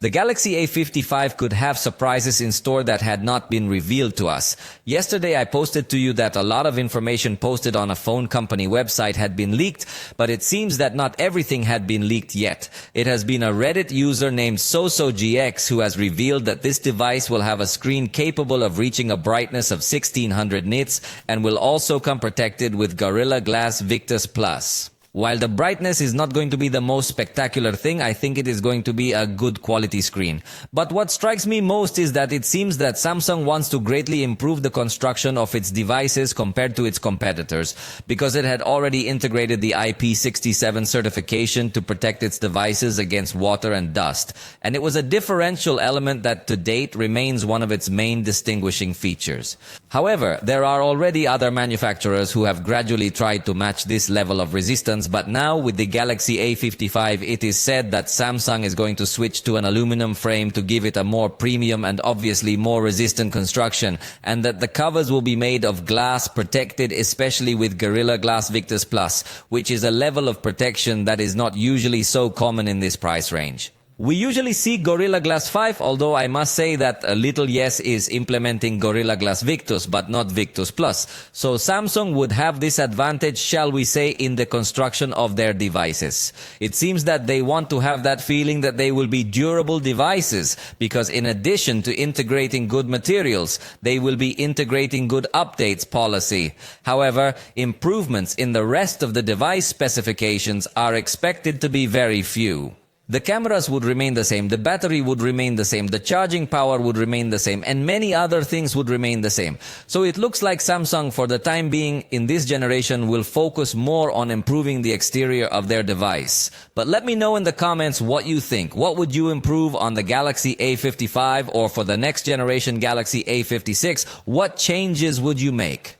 The Galaxy A55 could have surprises in store that had not been revealed to us. Yesterday I posted to you that a lot of information posted on a phone company website had been leaked, but it seems that not everything had been leaked yet. It has been a Reddit user named SosoGX who has revealed that this device will have a screen capable of reaching a brightness of 1600 nits and will also come protected with Gorilla Glass Victus Plus. While the brightness is not going to be the most spectacular thing, I think it is going to be a good quality screen. But what strikes me most is that it seems that Samsung wants to greatly improve the construction of its devices compared to its competitors, because it had already integrated the IP67 certification to protect its devices against water and dust. And it was a differential element that to date remains one of its main distinguishing features. However, there are already other manufacturers who have gradually tried to match this level of resistance. But now with the Galaxy A55, it is said that Samsung is going to switch to an aluminum frame to give it a more premium and obviously more resistant construction, and that the covers will be made of glass protected especially with Gorilla Glass Victus Plus, which is a level of protection that is not usually so common in this price range. We usually see Gorilla Glass 5, although I must say that a Little Yes is implementing Gorilla Glass Victus, but not Victus Plus. So Samsung would have this advantage, shall we say, in the construction of their devices. It seems that they want to have that feeling that they will be durable devices, because in addition to integrating good materials, they will be integrating good updates policy. However, improvements in the rest of the device specifications are expected to be very few. The cameras would remain the same, the battery would remain the same, the charging power would remain the same, and many other things would remain the same. So it looks like Samsung, for the time being in this generation, will focus more on improving the exterior of their device. But let me know in the comments what you think. What would you improve on the Galaxy A55, or for the next generation Galaxy A56? What changes would you make?